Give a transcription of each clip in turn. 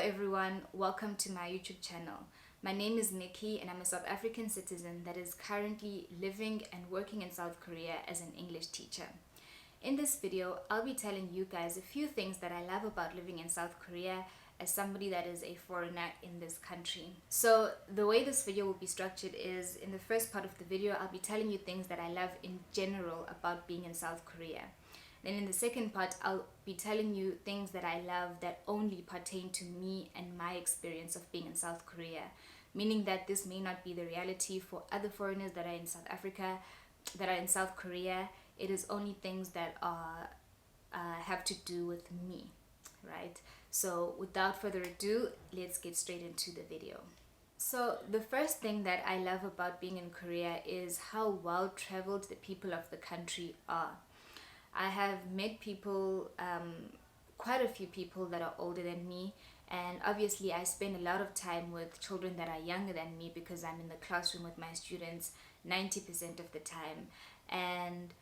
everyone, welcome to my YouTube channel. My name is Nikki and I'm a South African citizen that is currently living and working in South Korea as an English teacher. In this video, I'll be telling you guys a few things that I love about living in South Korea as somebody that is a foreigner in this country. So the way this video will be structured is, in the first part of the video, I'll be telling you things that I love in general about being in South Korea. Then in the second part, I'll be telling you things that I love that only pertain to me and my experience of being in South Korea. Meaning that this may not be the reality for other foreigners that are in South Africa, that are in South Korea. It is only things that are have to do with me, right? So without further ado, let's get straight into the video. So the first thing that I love about being in Korea is how well traveled the people of the country are. I have met people, quite a few people that are older than me, and obviously I spend a lot of time with children that are younger than me because I'm in the classroom with my students 90% of the time. And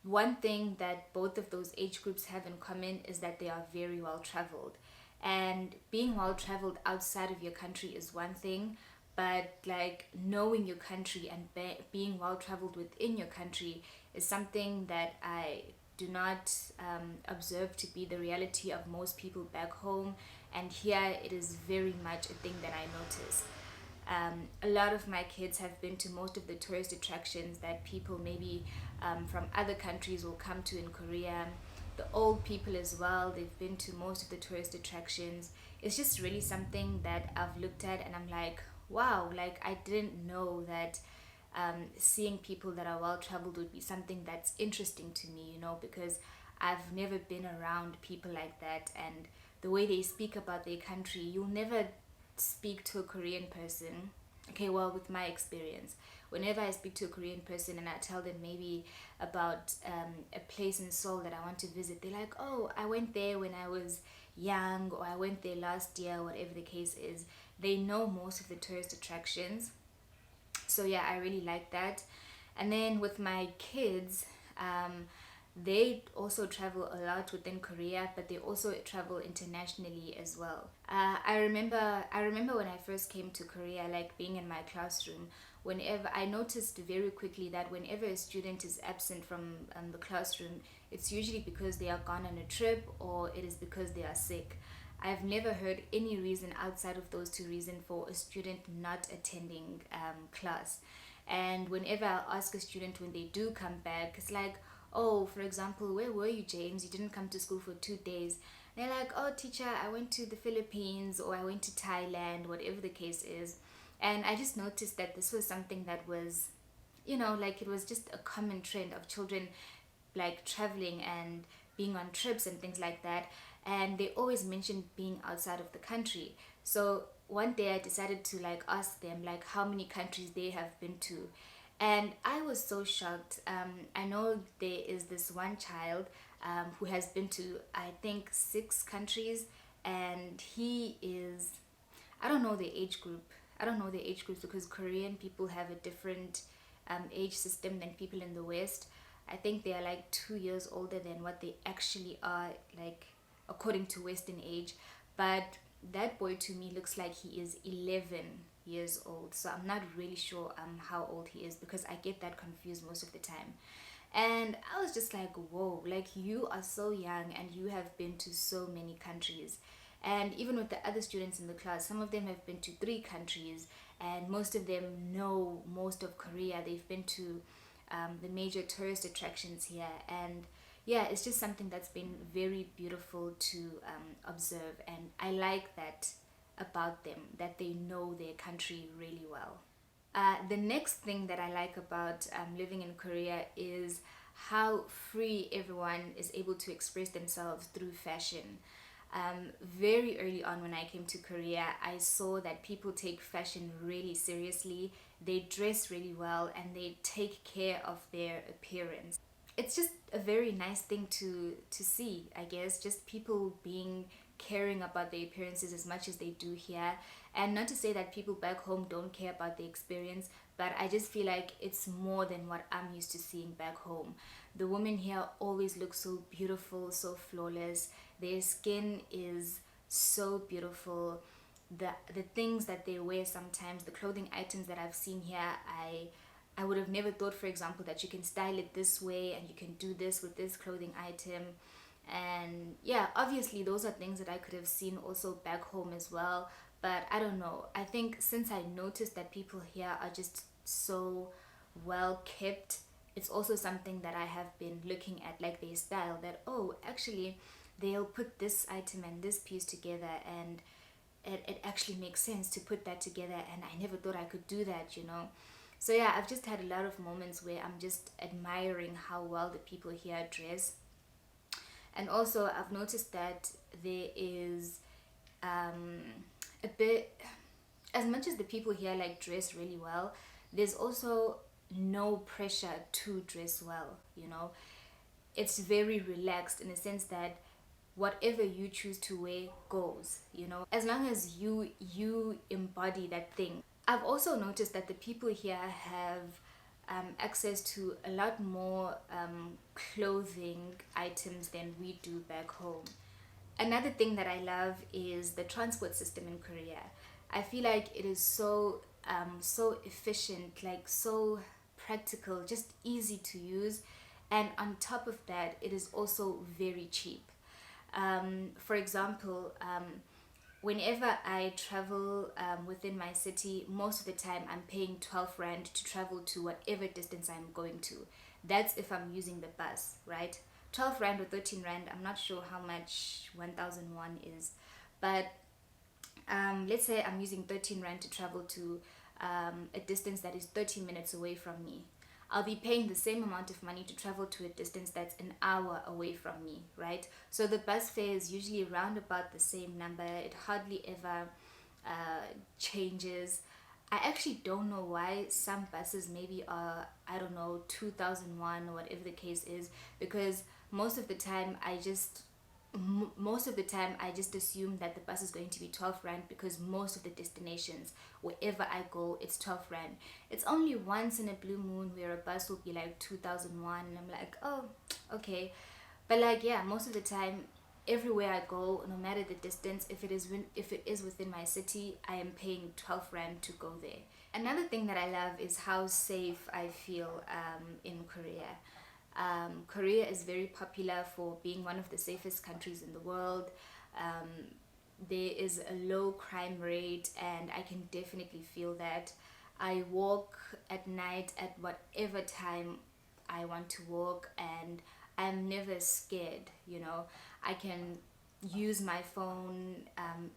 one thing that both of those age groups have in common is that they are very well traveled. And being well traveled outside of your country is one thing, but like knowing your country and being well traveled within your country is something that I do not observe to be the reality of most people back home, and here it is very much a thing that I notice. A lot of my kids have been to most of the tourist attractions that people maybe from other countries will come to in Korea. The old people as well, they've been to most of the tourist attractions. It's just really something that I've looked at and I'm like, wow, like I didn't know that seeing people that are well traveled would be something that's interesting to me, you know, because I've never been around people like that. And the way they speak about their country, you'll never speak to a Korean person. Okay, well, with my experience, whenever I speak to a Korean person and I tell them maybe about a place in Seoul that I want to visit, they're like, oh, I went there when I was young, or I went there last year, whatever the case is. They know most of the tourist attractions. So yeah, I really like that. And then with my kids, they also travel a lot within Korea, but they also travel internationally as well. I remember when I first came to Korea, like being in my classroom, whenever I noticed very quickly that whenever a student is absent from the classroom, it's usually because they are gone on a trip or it is because they are sick. I've never heard any reason outside of those two reasons for a student not attending class. And whenever I ask a student when they do come back, it's like, oh, for example, where were you, James? You didn't come to school for 2 days. And they're like, oh, teacher, I went to the Philippines or I went to Thailand, whatever the case is. And I just noticed that this was something that was, you know, like it was just a common trend of children like traveling and being on trips and things like that. And they always mentioned being outside of the country. So one day I decided to like ask them like how many countries they have been to, and I was so shocked. I know there is this one child who has been to, I think, 6 countries, and he is, I don't know the age group. I don't know the age groups because Korean people have a different age system than people in the West. I think they are like 2 years older than what they actually are, like according to Western age. But that boy to me looks like he is 11 years old. So I'm not really sure how old he is because I get that confused most of the time. And I was just like, whoa, like you are so young and you have been to so many countries. And even with the other students in the class, some of them have been to 3 countries, and most of them know most of Korea. They've been to the major tourist attractions here, and yeah, it's just something that's been very beautiful to observe, and I like that about them, that they know their country really well. The next thing that I like about living in Korea is how free everyone is able to express themselves through fashion. Very early on when I came to Korea, I saw that people take fashion really seriously. They dress really well and they take care of their appearance. It's just a very nice thing to see, I guess, just people being caring about their appearances as much as they do here. And not to say that people back home don't care about the experience, but I just feel like it's more than what I'm used to seeing back home. The women here always look so beautiful, so flawless. Their skin is so beautiful. The things that they wear sometimes, the clothing items that I've seen here, I would have never thought, for example, that you can style it this way and you can do this with this clothing item. And yeah, obviously those are things that I could have seen also back home as well, but I don't know, I think since I noticed that people here are just so well kept, it's also something that I have been looking at, like their style, that oh, actually they'll put this item and this piece together, and it actually makes sense to put that together, and I never thought I could do that, you know. So yeah, I've just had a lot of moments where I'm just admiring how well the people here dress. And also I've noticed that there is um, a bit, as much as the people here like dress really well, there's also no pressure to dress well, you know. It's very relaxed in the sense that whatever you choose to wear goes, you know, as long as you embody that thing. I've also noticed that the people here have access to a lot more clothing items than we do back home. Another thing that I love is the transport system in Korea. I feel like it is so efficient, like so practical, just easy to use, and on top of that, it is also very cheap. For example, whenever I travel within my city, most of the time I'm paying 12 rand to travel to whatever distance I'm going to. That's if I'm using the bus, right? 12 rand or 13 rand, I'm not sure how much 1001 is, but let's say I'm using 13 rand to travel to a distance that is 30 minutes away from me. I'll be paying the same amount of money to travel to a distance that's an hour away from me, right? So the bus fare is usually around about the same number. It hardly ever changes. I actually don't know why some buses maybe are, I don't know, 2001 or whatever the case is, because most of the time most of the time I just assume that the bus is going to be 12 rand, because most of the destinations wherever I go, it's 12 rand. It's only once in a blue moon where a bus will be like 2001, and I'm like, oh, okay. But like, yeah, most of the time, everywhere I go, no matter the distance, if it is within my city, I am paying 12 rand to go there. Another thing that I love is how safe I feel in Korea. Korea is very popular for being one of the safest countries in the world. Um, there is a low crime rate, and I can definitely feel that. I walk at night at whatever time I want to walk, and I'm never scared, you know. I can use my phone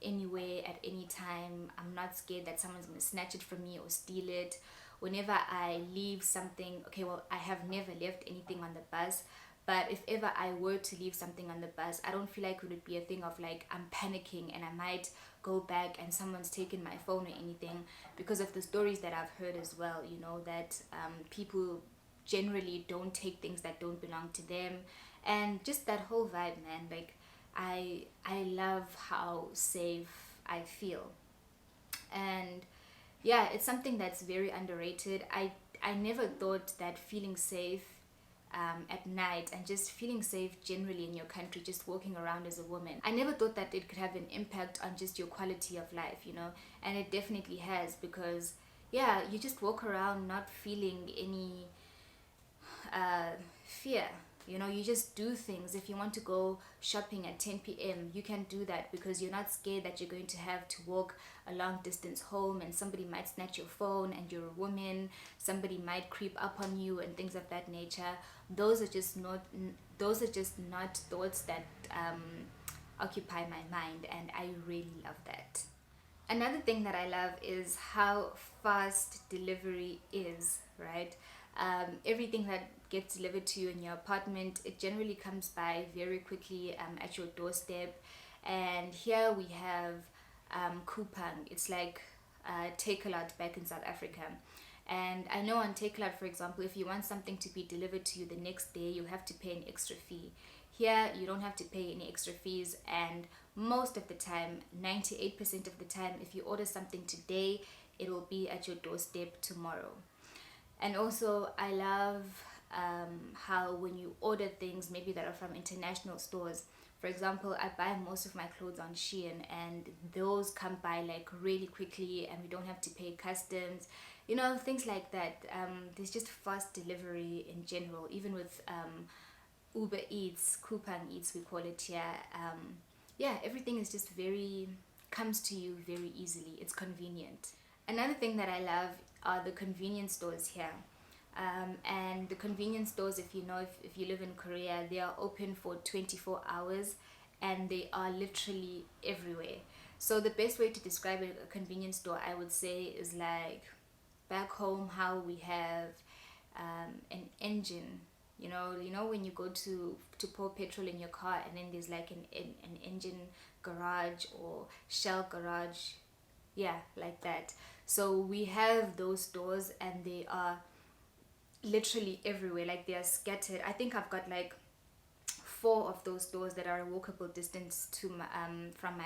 anywhere at any time. I'm not scared that someone's going to snatch it from me or steal it. Whenever I leave something, okay, well, I have never left anything on the bus, but if ever I were to leave something on the bus, I don't feel like it would be a thing of like I'm panicking and I might go back and someone's taken my phone or anything, because of the stories that I've heard as well, you know, that people generally don't take things that don't belong to them, and just that whole vibe, man. Like, I love how safe I feel. And yeah, it's something that's very underrated. I never thought that feeling safe at night, and just feeling safe generally in your country, just walking around as a woman, I never thought that it could have an impact on just your quality of life, you know. And it definitely has, because yeah, you just walk around not feeling any fear, you know. You just do things. If you want to go shopping at 10 p.m, you can do that, because you're not scared that you're going to have to walk a long distance home and somebody might snatch your phone, and you're a woman, somebody might creep up on you and things of that nature. Those are just not thoughts that occupy my mind, and I really love that. Another thing that I love is how fast delivery is, right? Everything that gets delivered to you in your apartment, it generally comes by very quickly at your doorstep. And here we have Coupang. It's like Takealot back in South Africa. And I know on Takealot, for example, if you want something to be delivered to you the next day, you have to pay an extra fee. Here, you don't have to pay any extra fees, and most of the time, 98% of the time, if you order something today, it will be at your doorstep tomorrow. And also, I love how when you order things maybe that are from international stores, For example, I buy most of my clothes on Shein, and those come by like really quickly, and we don't have to pay customs, things like that. There's just fast delivery in general, even with Uber Eats, Coupang Eats, we call it here. Yeah, everything is just comes to you very easily. It's convenient. Another thing that I love are the convenience stores here. And the convenience stores, if you live in Korea, they are open for 24 hours, and they are literally everywhere. So the best way to describe a convenience store, I would say, is like back home how we have an engine. When you go to pour petrol in your car, and then there's like an engine garage or shell garage, yeah, like that. So we have those stores, and they are literally everywhere. Like, they are scattered. I think I've got like 4 of those stores that are a walkable distance to from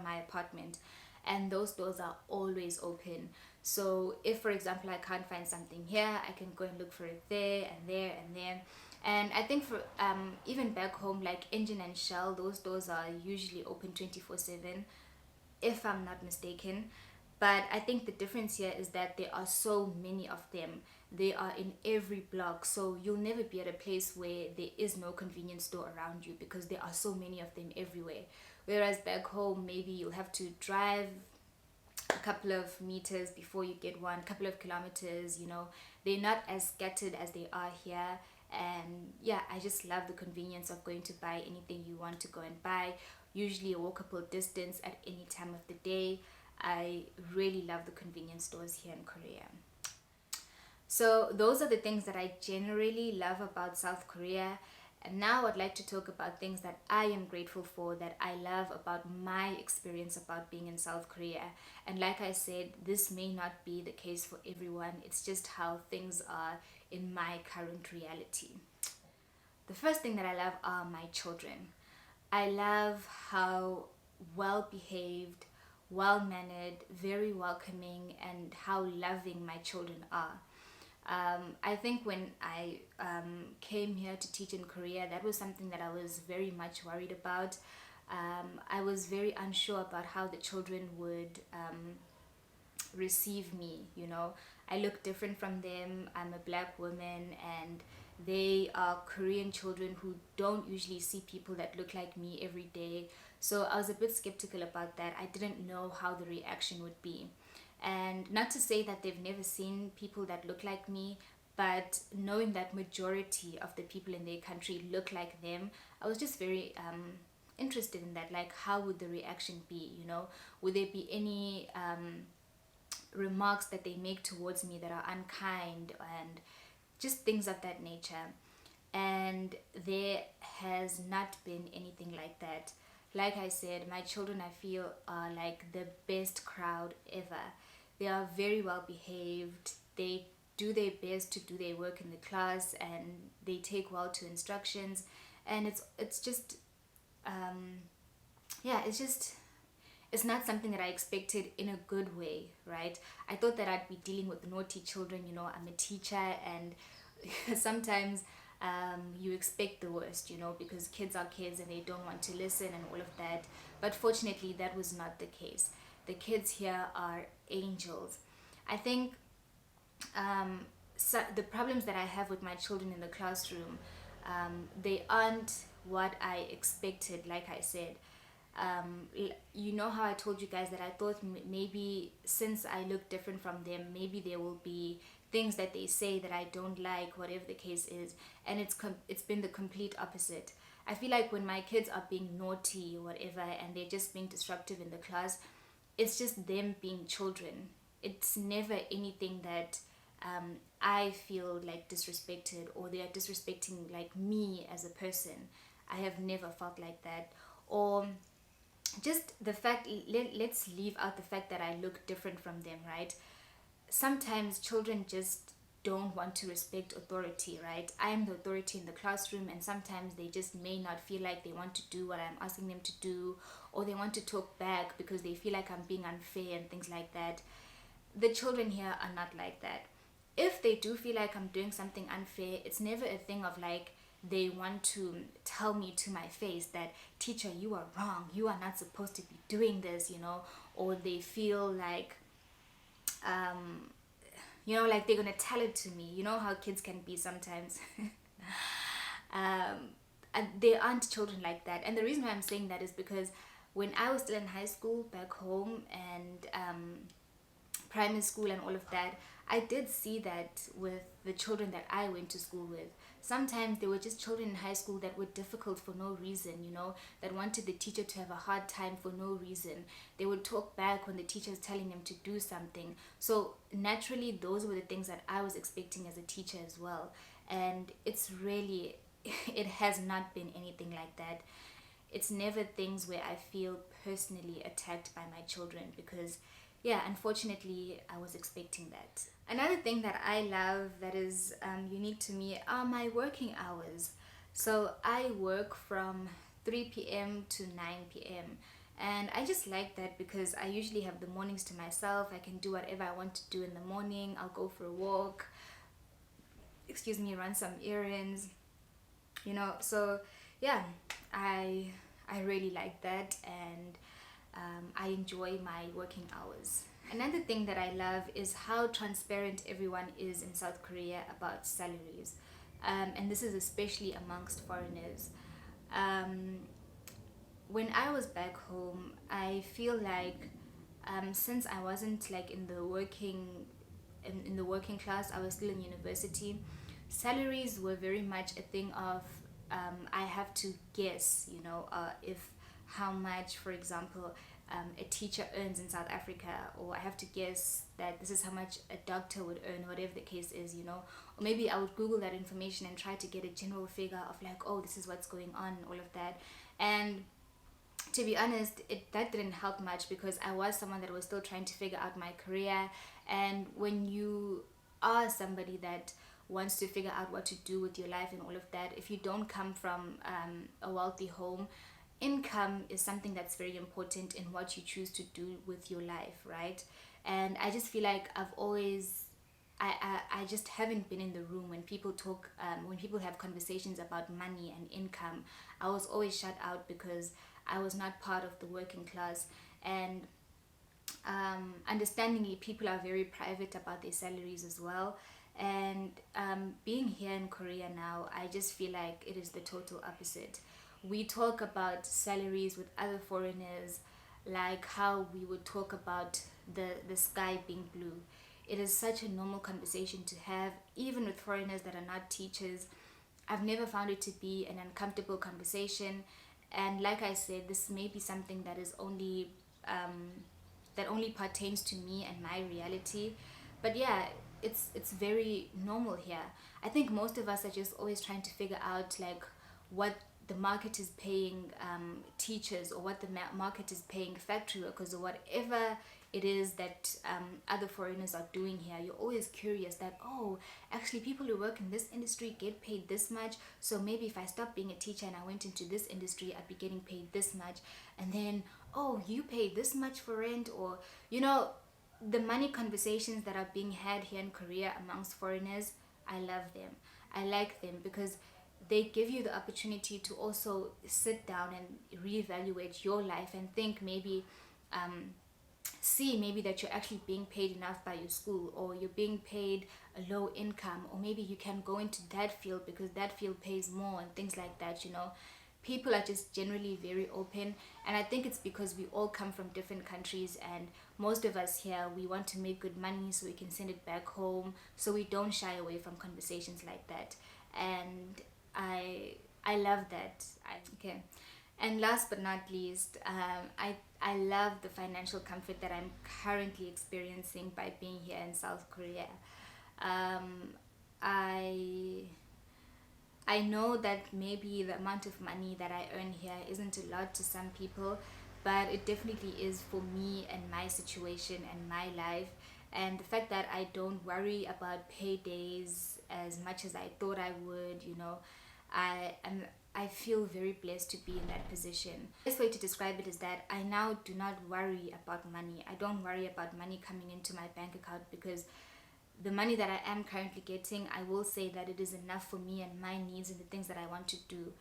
my apartment, and those doors are always open. So if, for example, I can't find something here, I can go and look for it there and there and there. And I think for even back home, like Engine and Shell, those doors are usually open 24/7, if I'm not mistaken. But I think the difference here is that there are so many of them. They are in every block, so you'll never be at a place where there is no convenience store around you, because there are so many of them everywhere. Whereas back home, maybe you'll have to drive a couple of meters before you get one, couple of kilometers. They're not as scattered as they are here. And yeah, I just love the convenience of going to buy anything you want to go and buy, usually a walkable distance at any time of the day. I really love the convenience stores here in Korea. So those are the things that I generally love about South Korea. And now I'd like to talk about things that I am grateful for, that I love about my experience about being in South Korea. And like I said, this may not be the case for everyone. It's just how things are in my current reality. The first thing that I love are my children. I love how well behaved, well mannered, very welcoming, and how loving my children are. I think when I came here to teach in Korea, that was something that I was very much worried about. I was very unsure about how the children would receive me. I look different from them. I'm a black woman, and they are Korean children who don't usually see people that look like me every day. So I was a bit skeptical about that. I didn't know how the reaction would be. And not to say that they've never seen people that look like me, but knowing that majority of the people in their country look like them, I was just very interested in that. Like, how would the reaction be? Would there be any remarks that they make towards me that are unkind, and just things of that nature? And there has not been anything like that. Like I said, my children, I feel, are like the best crowd ever. They are very well behaved. They do their best to do their work in the class, and they take well to instructions. And it's just yeah, it's not something that I expected in a good way, right? I thought that I'd be dealing with naughty children. I'm a teacher, and sometimes you expect the worst, because kids are kids and they don't want to listen and all of that. But fortunately, that was not the case. The kids here are angels. I think so the problems that I have with my children in the classroom, they aren't what I expected. Like I said, how I told you guys that I thought maybe since I look different from them, maybe there will be things that they say that I don't like, whatever the case is. And it's been the complete opposite. I feel like when my kids are being naughty or whatever, and they're just being disruptive in the class, it's just them being children. It's never anything that I feel like disrespected, or they are disrespecting like me as a person. I have never felt like that. Or just the fact, let's leave out the fact that I look different from them, right? Sometimes children just don't want to respect authority, right? I am the authority in the classroom, and sometimes they just may not feel like they want to do what I'm asking them to do, or they want to talk back because they feel like I'm being unfair and things like that. The children here are not like that. If they do feel like I'm doing something unfair, it's never a thing of like they want to tell me to my face that, teacher, you are wrong, you are not supposed to be doing this, or they feel like like they're gonna tell it to me. You know how kids can be sometimes. And there aren't children like that, and the reason why I'm saying that is because when I was still in high school back home, and primary school and all of that, I did see that with the children that I went to school with. Sometimes there were just children in high school that were difficult for no reason, that wanted the teacher to have a hard time for no reason. They would talk back when the teacher is telling them to do something. So naturally, those were the things that I was expecting as a teacher as well. And it's really, it has not been anything like that. It's never things where I feel personally attacked by my children, because yeah, unfortunately, I was expecting that. Another thing that I love that is unique to me are my working hours. So I work from 3 p.m. to 9 p.m. And I just like that because I usually have the mornings to myself. I can do whatever I want to do in the morning. I'll go for a walk, run some errands, So yeah, I really like that, and I enjoy my working hours. Another thing that I love is how transparent everyone is in South Korea about salaries. And this is especially amongst foreigners. Um, when I was back home, I feel like since I wasn't like in the working class, I was still in university. Salaries were very much a thing of I have to guess, if how much, for example, a teacher earns in South Africa, or I have to guess that this is how much a doctor would earn, whatever the case is, or maybe I would Google that information and try to get a general figure of like, oh, this is what's going on, all of that. And to be honest, that didn't help much, because I was someone that was still trying to figure out my career. And when you are somebody that wants to figure out what to do with your life and all of that, if you don't come from a wealthy home, income is something that's very important in what you choose to do with your life, right? And I just feel like I just haven't been in the room when people talk, when people have conversations about money and income. I was always shut out because I was not part of the working class. And understandingly, people are very private about their salaries as well. And being here in Korea now, I just feel like it is the total opposite. We talk about salaries with other foreigners like how we would talk about the sky being blue. It is such a normal conversation to have, even with foreigners that are not teachers. I've never found it to be an uncomfortable conversation. And like I said, this may be something that is only that only pertains to me and my reality. But yeah, it's very normal here. I think most of us are just always trying to figure out like what the market is paying teachers, or what the market is paying factory workers, or whatever it is that other foreigners are doing here. You're always curious that, oh, actually people who work in this industry get paid this much, so maybe if I stopped being a teacher and I went into this industry, I'd be getting paid this much. And then, oh, you pay this much for rent, or the money conversations that are being had here in Korea amongst foreigners. I love them. I like them because they give you the opportunity to also sit down and reevaluate your life and think maybe see maybe that you're actually being paid enough by your school, or you're being paid a low income, or maybe you can go into that field because that field pays more, and things like that. People are just generally very open, and I think it's because we all come from different countries, and most of us here, we want to make good money so we can send it back home, so we don't shy away from conversations like that. And I love that. Okay. And last but not least, I love the financial comfort that I'm currently experiencing by being here in South Korea. I know that maybe the amount of money that I earn here isn't a lot to some people, but it definitely is for me and my situation and my life. And the fact that I don't worry about paydays as much as I thought I would, I feel very blessed to be in that position. The best way to describe it is that I now do not worry about money. I don't worry about money coming into my bank account because the money that I am currently getting, I will say that it is enough for me and my needs and the things that I want to do.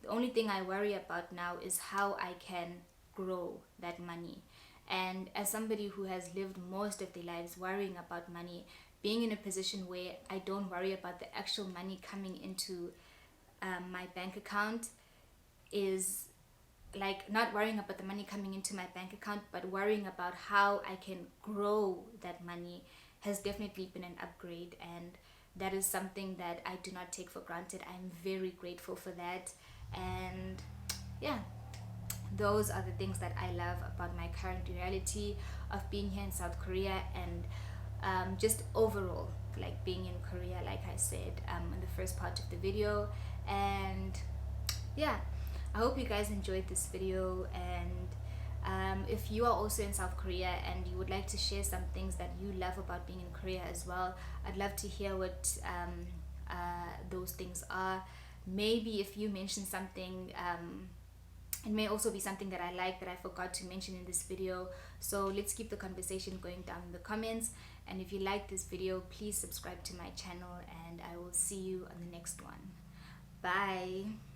The only thing I worry about now is how I can grow that money. And as somebody who has lived most of their lives worrying about money, being in a position where I don't worry about the actual money coming into my bank account is like not worrying about the money coming into my bank account, but worrying about how I can grow that money has definitely been an upgrade. And that is something that I do not take for granted. I'm very grateful for that. And yeah, those are the things that I love about my current reality of being here in South Korea, and just overall like being in Korea, like I said in the first part of the video. And yeah, I hope you guys enjoyed this video. And if you are also in South Korea and you would like to share some things that you love about being in Korea as well, I'd love to hear what those things are. Maybe if you mention something, it may also be something that I like that I forgot to mention in this video. So let's keep the conversation going down in the comments. And if you like this video, please subscribe to my channel, and I will see you on the next one. Bye.